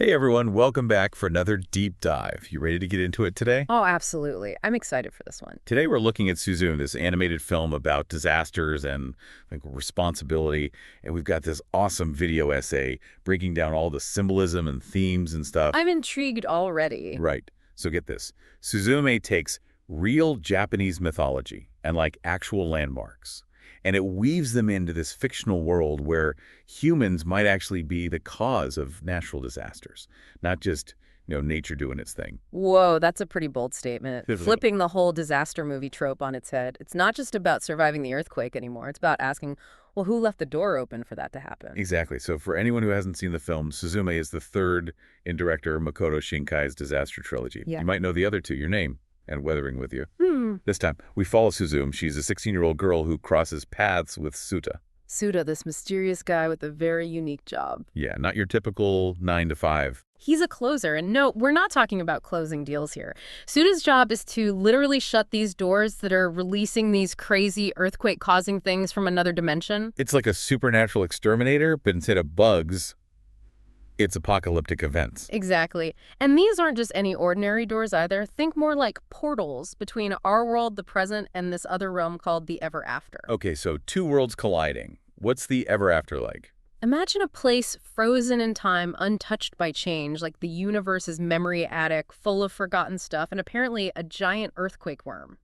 Hey everyone, welcome back for another deep dive. You ready to get into it today? Oh, absolutely. I'm excited for this one. Today we're looking at Suzume, this animated film about disasters and responsibility, and we've got this awesome video essay breaking down all the symbolism and themes and stuff. I'm intrigued already. Right. So get this. Suzume takes real Japanese mythology and actual landmarks, and it weaves them into this fictional world where humans might actually be the cause of natural disasters, not just, nature doing its thing. Whoa, that's a pretty bold statement. It really- Flipping the whole disaster movie trope on its head. It's not just about surviving the earthquake anymore. It's about asking, well, who left the door open for that to happen? Exactly. So for anyone who hasn't seen the film, Suzume is the third in director Makoto Shinkai's disaster trilogy. Yeah. You might know the other two, Your Name and Weathering with You. Hmm. This time, we follow Suzume. She's a 16-year-old girl who crosses paths with Suta. Suda, this mysterious guy with a very unique job. Yeah, not your typical 9 to 5. He's a closer, and no, we're not talking about closing deals here. Suda's job is to literally shut these doors that are releasing these crazy earthquake-causing things from another dimension. It's like a supernatural exterminator, but instead of bugs, it's apocalyptic events. Exactly. And these aren't just any ordinary doors either. Think more like portals between our world, the present, and this other realm called the ever after. Okay, so two worlds colliding. What's the ever after like? Imagine a place frozen in time, untouched by change, like the universe's memory attic, full of forgotten stuff, and apparently a giant earthquake worm.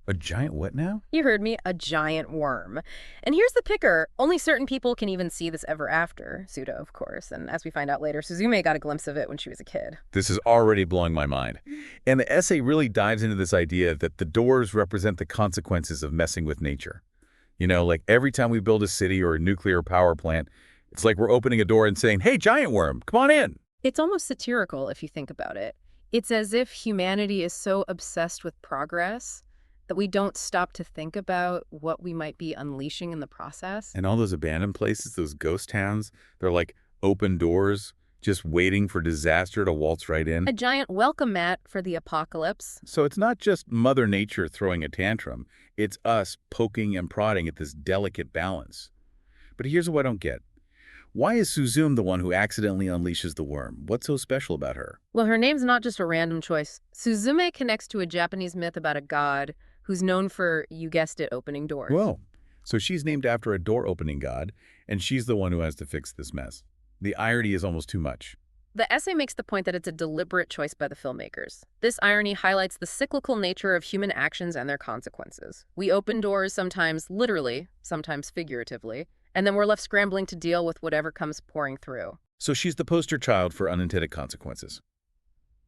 A giant what now? You heard me, a giant worm. And here's the kicker. Only certain people can even see this ever after. Suda, of course. And as we find out later, Suzume got a glimpse of it when she was a kid. This is already blowing my mind. And the essay really dives into this idea that the doors represent the consequences of messing with nature. Every time we build a city or a nuclear power plant, it's like we're opening a door and saying, hey, giant worm, come on in. It's almost satirical if you think about it. It's as if humanity is so obsessed with progress that we don't stop to think about what we might be unleashing in the process. And all those abandoned places, those ghost towns, they're like open doors, just waiting for disaster to waltz right in. A giant welcome mat for the apocalypse. So it's not just Mother Nature throwing a tantrum. It's us poking and prodding at this delicate balance. But here's what I don't get. Why is Suzume the one who accidentally unleashes the worm? What's so special about her? Well, her name's not just a random choice. Suzume connects to a Japanese myth about a god who's known for, you guessed it, opening doors. Whoa. So she's named after a door-opening god, and she's the one who has to fix this mess. The irony is almost too much. The essay makes the point that it's a deliberate choice by the filmmakers. This irony highlights the cyclical nature of human actions and their consequences. We open doors sometimes literally, sometimes figuratively, and then we're left scrambling to deal with whatever comes pouring through. So she's the poster child for unintended consequences.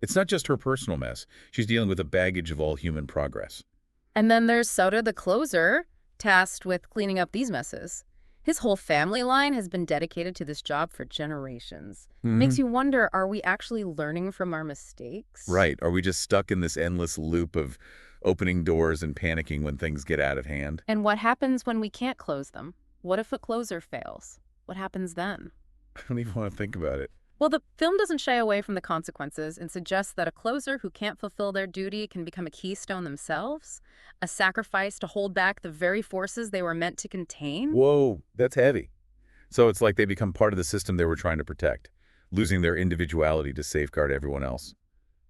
It's not just her personal mess. She's dealing with the baggage of all human progress. And then there's Soda the closer, tasked with cleaning up these messes. His whole family line has been dedicated to this job for generations. Makes you wonder, are we actually learning from our mistakes? Right. Are we just stuck in this endless loop of opening doors and panicking when things get out of hand? And what happens when we can't close them? What if a closer fails? What happens then? I don't even want to think about it. Well, the film doesn't shy away from the consequences and suggests that a closer who can't fulfill their duty can become a keystone themselves, a sacrifice to hold back the very forces they were meant to contain. Whoa, that's heavy. So it's like they become part of the system they were trying to protect, losing their individuality to safeguard everyone else.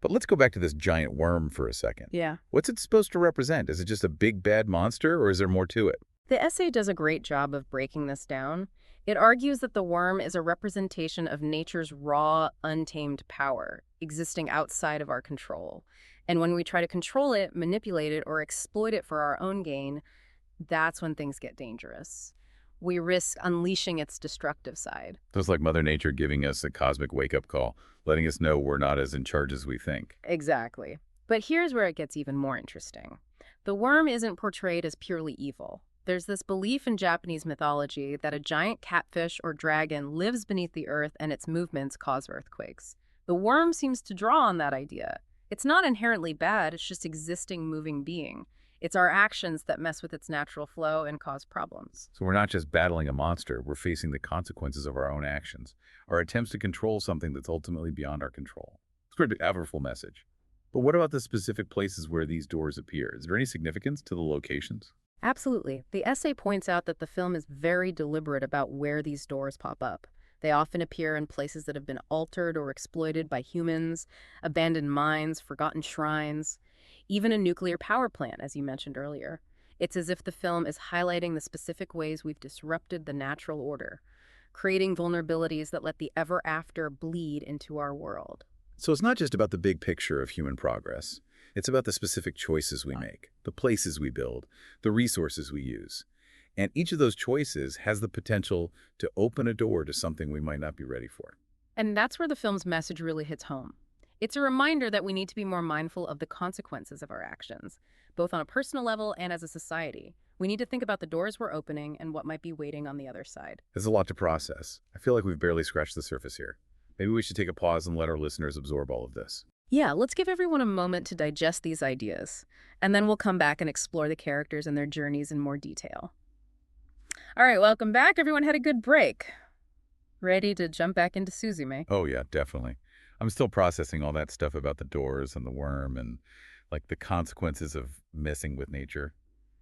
But let's go back to this giant worm for a second. Yeah. What's it supposed to represent? Is it just a big bad monster, or is there more to it? The essay does a great job of breaking this down. It argues that the worm is a representation of nature's raw, untamed power, existing outside of our control. And when we try to control it, manipulate it, or exploit it for our own gain, that's when things get dangerous. We risk unleashing its destructive side. So it's like Mother Nature giving us a cosmic wake-up call, letting us know we're not as in charge as we think. Exactly. But here's where it gets even more interesting. The worm isn't portrayed as purely evil. There's this belief in Japanese mythology that a giant catfish or dragon lives beneath the earth and its movements cause earthquakes. The worm seems to draw on that idea. It's not inherently bad, it's just existing moving being. It's our actions that mess with its natural flow and cause problems. So we're not just battling a monster, we're facing the consequences of our own actions, our attempts to control something that's ultimately beyond our control. It's a pretty powerful message. But what about the specific places where these doors appear? Is there any significance to the locations? Absolutely. The essay points out that the film is very deliberate about where these doors pop up. They often appear in places that have been altered or exploited by humans, abandoned mines, forgotten shrines, even a nuclear power plant, as you mentioned earlier. It's as if the film is highlighting the specific ways we've disrupted the natural order, creating vulnerabilities that let the ever-after bleed into our world. So it's not just about the big picture of human progress. It's about the specific choices we make, the places we build, the resources we use. And each of those choices has the potential to open a door to something we might not be ready for. And that's where the film's message really hits home. It's a reminder that we need to be more mindful of the consequences of our actions, both on a personal level and as a society. We need to think about the doors we're opening and what might be waiting on the other side. There's a lot to process. I feel like we've barely scratched the surface here. Maybe we should take a pause and let our listeners absorb all of this. Yeah, let's give everyone a moment to digest these ideas, and then we'll come back and explore the characters and their journeys in more detail. All right, welcome back. Everyone had a good break. Ready to jump back into Suzume? Oh yeah, definitely. I'm still processing all that stuff about the doors and the worm and like the consequences of messing with nature.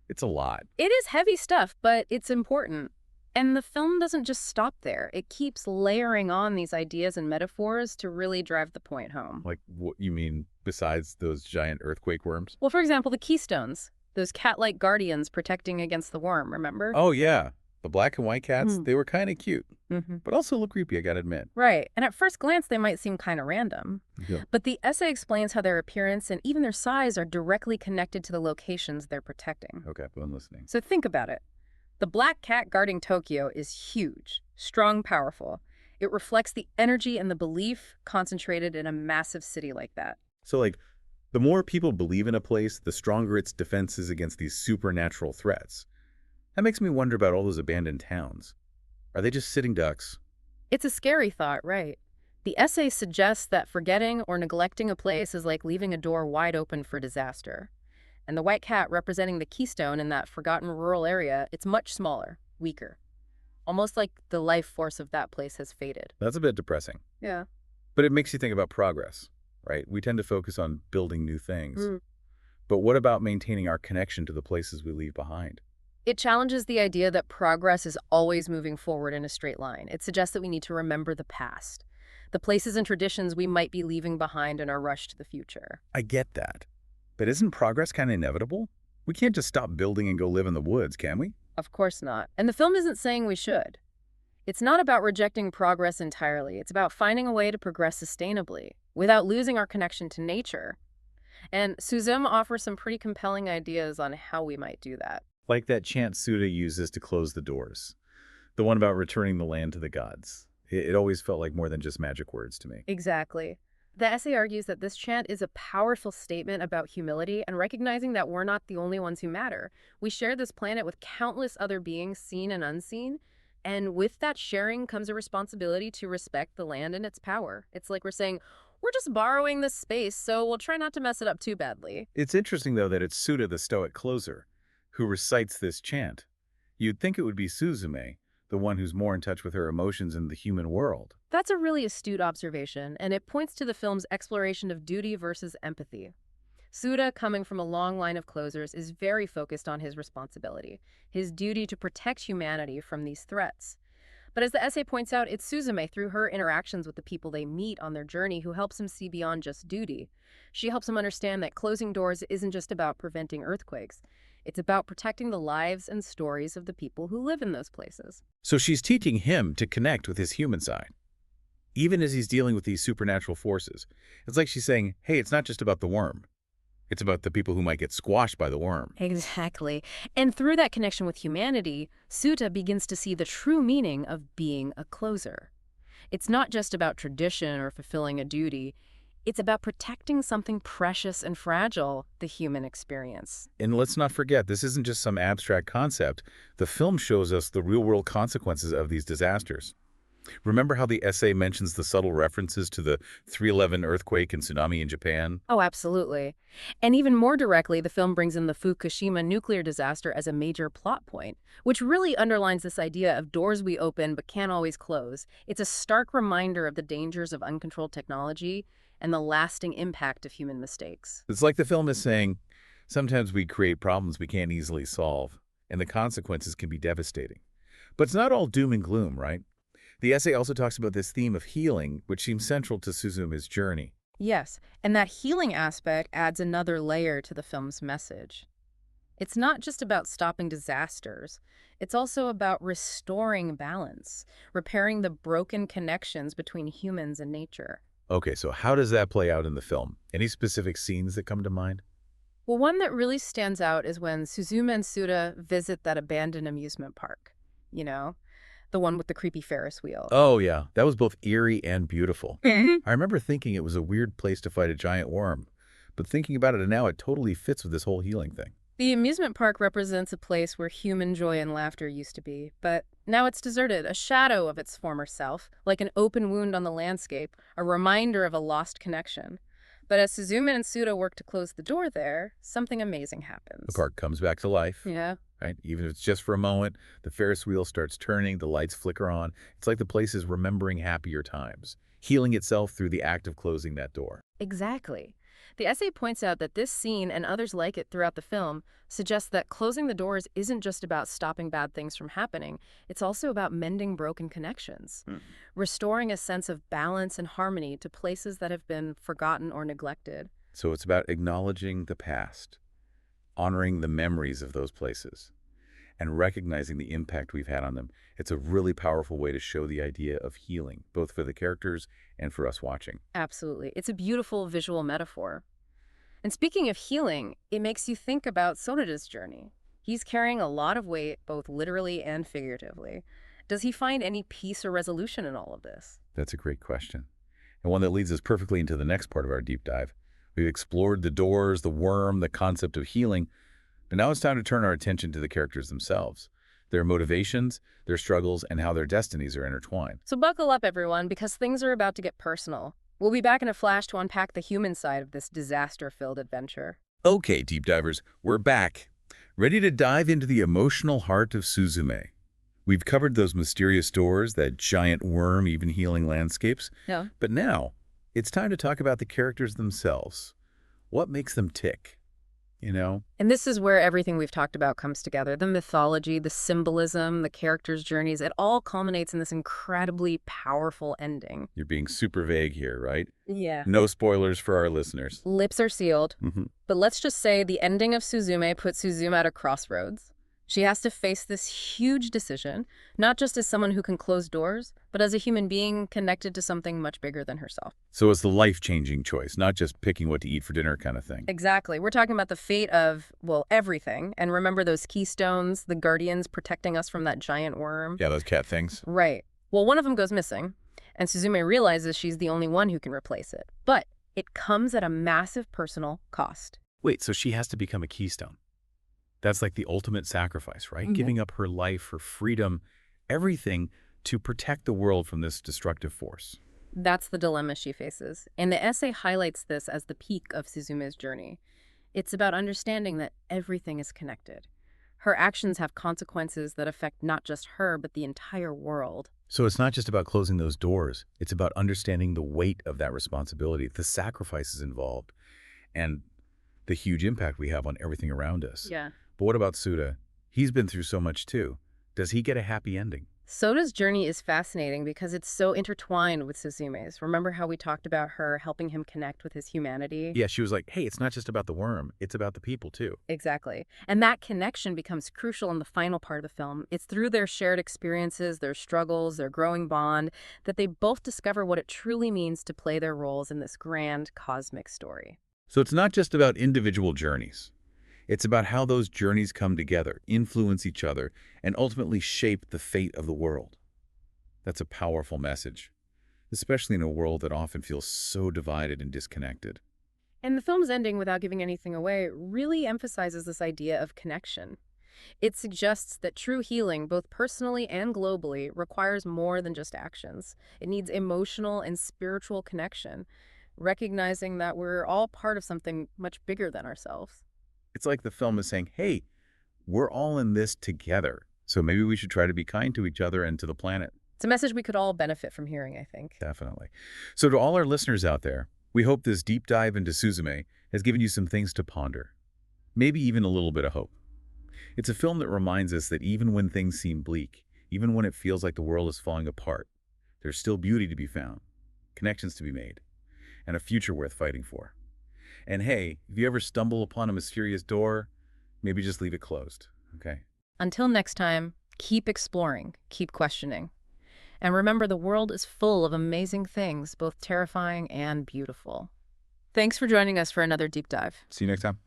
It's a lot. It is heavy stuff, but it's important. And the film doesn't just stop there. It keeps layering on these ideas and metaphors to really drive the point home. Like what you mean besides those giant earthquake worms? Well, for example, the keystones, those cat-like guardians protecting against the worm, remember? Oh yeah. The black and white cats, they were kind of cute, Mm-hmm. but also a little creepy, I gotta admit. Right. And at first glance, they might seem kind of random. Yeah. But the essay explains how their appearance and even their size are directly connected to the locations they're protecting. Okay, I'm listening. So think about it. The black cat guarding Tokyo is huge, strong, powerful. It reflects the energy and the belief concentrated in a massive city like that. So like, the more people believe in a place, the stronger its defenses against these supernatural threats. That makes me wonder about all those abandoned towns. Are they just sitting ducks? It's a scary thought, right? The essay suggests that forgetting or neglecting a place is like leaving a door wide open for disaster. And the white cat representing the keystone in that forgotten rural area, it's much smaller, weaker. Almost like the life force of that place has faded. That's a bit depressing. Yeah. But it makes you think about progress, right? We tend to focus on building new things. Mm. But what about maintaining our connection to the places we leave behind? It challenges the idea that progress is always moving forward in a straight line. It suggests that we need to remember the past, the places and traditions we might be leaving behind in our rush to the future. I get that. But isn't progress kind of inevitable? We can't just stop building and go live in the woods, can we? Of course not. And the film isn't saying we should. It's not about rejecting progress entirely. It's about finding a way to progress sustainably without losing our connection to nature. And Suzume offers some pretty compelling ideas on how we might do that. Like that chant Suda uses to close the doors. The one about returning the land to the gods. It always felt like more than just magic words to me. Exactly. The essay argues that this chant is a powerful statement about humility and recognizing that we're not the only ones who matter. We share this planet with countless other beings, seen and unseen, and with that sharing comes a responsibility to respect the land and its power. It's like we're saying, we're just borrowing this space, so we'll try not to mess it up too badly. It's interesting, though, that it's Suda, the Stoic closer, who recites this chant. You'd think it would be Suzume, the one who's more in touch with her emotions in the human world. That's a really astute observation, and it points to the film's exploration of duty versus empathy. Suda, coming from a long line of closers, is very focused on his responsibility, his duty to protect humanity from these threats. But as the essay points out, it's Suzume, through her interactions with the people they meet on their journey, who helps him see beyond just duty. She helps him understand that closing doors isn't just about preventing earthquakes. It's about protecting the lives and stories of the people who live in those places. So she's teaching him to connect with his human side, even as he's dealing with these supernatural forces. It's like she's saying, hey, it's not just about the worm. It's about the people who might get squashed by the worm. Exactly. And through that connection with humanity, Suta begins to see the true meaning of being a closer. It's not just about tradition or fulfilling a duty. It's about protecting something precious and fragile, the human experience. And let's not forget, this isn't just some abstract concept. The film shows us the real-world consequences of these disasters. Remember how the essay mentions the subtle references to the 3/11 earthquake and tsunami in Japan? Oh, absolutely. And even more directly, the film brings in the Fukushima nuclear disaster as a major plot point, which really underlines this idea of doors we open but can't always close. It's a stark reminder of the dangers of uncontrolled technology and the lasting impact of human mistakes. It's like the film is saying, sometimes we create problems we can't easily solve, and the consequences can be devastating. But it's not all doom and gloom, right? The essay also talks about this theme of healing, which seems central to Suzume's journey. Yes, and that healing aspect adds another layer to the film's message. It's not just about stopping disasters. It's also about restoring balance, repairing the broken connections between humans and nature. Okay, so how does that play out in the film? Any specific scenes that come to mind? Well, one that really stands out is when Suzume and Suda visit that abandoned amusement park. You know, the one with the creepy Ferris wheel. Oh, yeah. That was both eerie and beautiful. Mhm. I remember thinking it was a weird place to fight a giant worm, but thinking about it now, it totally fits with this whole healing thing. The amusement park represents a place where human joy and laughter used to be, but now it's deserted, a shadow of its former self, like an open wound on the landscape, a reminder of a lost connection. But as Suzume and Suda work to close the door there, something amazing happens. The park comes back to life, Yeah. right? Even if it's just for a moment, the Ferris wheel starts turning, the lights flicker on. It's like the place is remembering happier times, healing itself through the act of closing that door. Exactly. The essay points out that this scene and others like it throughout the film suggest that closing the doors isn't just about stopping bad things from happening. It's also about mending broken connections, restoring a sense of balance and harmony to places that have been forgotten or neglected. So it's about acknowledging the past, honoring the memories of those places, and recognizing the impact we've had on them. It's a really powerful way to show the idea of healing, both for the characters and for us watching. Absolutely. It's a beautiful visual metaphor. And speaking of healing, it makes you think about Sonoda's journey. He's carrying a lot of weight, both literally and figuratively. Does he find any peace or resolution in all of this? That's a great question, and one that leads us perfectly into the next part of our deep dive. We've explored the doors, the worm, the concept of healing, but now it's time to turn our attention to the characters themselves, their motivations, their struggles, and how their destinies are intertwined. So buckle up, everyone, because things are about to get personal. We'll be back in a flash to unpack the human side of this disaster-filled adventure. Okay, deep divers, we're back, ready to dive into the emotional heart of Suzume. We've covered those mysterious doors, that giant worm, even healing landscapes. Yeah. But now, it's time to talk about the characters themselves. What makes them tick? You know? And this is where everything we've talked about comes together. The mythology, the symbolism, the characters' journeys, it all culminates in this incredibly powerful ending. You're being super vague here, right? Yeah. No spoilers for our listeners. Lips are sealed. Mm-hmm. But let's just say the ending of Suzume puts Suzume at a crossroads. She has to face this huge decision, not just as someone who can close doors, but as a human being connected to something much bigger than herself. So it's the life-changing choice, not just picking what to eat for dinner kind of thing. Exactly. We're talking about the fate of, well, everything. And remember those keystones, the guardians protecting us from that giant worm? Yeah, those cat things. Right. Well, one of them goes missing, and Suzume realizes she's the only one who can replace it. But it comes at a massive personal cost. Wait, so she has to become a keystone. That's like the ultimate sacrifice, right? Mm-hmm. Giving up her life, her freedom, everything to protect the world from this destructive force. That's the dilemma she faces. And the essay highlights this as the peak of Suzume's journey. It's about understanding that everything is connected. Her actions have consequences that affect not just her, but the entire world. So it's not just about closing those doors. It's about understanding the weight of that responsibility, the sacrifices involved, and the huge impact we have on everything around us. Yeah. But what about Suda? He's been through so much too. Does he get a happy ending? Soda's journey is fascinating because it's so intertwined with Suzume's. Remember how we talked about her helping him connect with his humanity? Yeah, she was like, hey, it's not just about the worm. It's about the people too. Exactly. And that connection becomes crucial in the final part of the film. It's through their shared experiences, their struggles, their growing bond, that they both discover what it truly means to play their roles in this grand cosmic story. So it's not just about individual journeys. It's about how those journeys come together, influence each other, and ultimately shape the fate of the world. That's a powerful message, especially in a world that often feels so divided and disconnected. And the film's ending, without giving anything away, really emphasizes this idea of connection. It suggests that true healing, both personally and globally, requires more than just actions. It needs emotional and spiritual connection, recognizing that we're all part of something much bigger than ourselves. It's like the film is saying, hey, we're all in this together, so maybe we should try to be kind to each other and to the planet. It's a message we could all benefit from hearing, I think. Definitely. So to all our listeners out there, we hope this deep dive into Suzume has given you some things to ponder, maybe even a little bit of hope. It's a film that reminds us that even when things seem bleak, even when it feels like the world is falling apart, There's still beauty to be found, connections to be made, and a future worth fighting for. And hey, if you ever stumble upon a mysterious door, maybe just leave it closed, okay? Until next time, keep exploring, keep questioning. And remember, the world is full of amazing things, both terrifying and beautiful. Thanks for joining us for another deep dive. See you next time.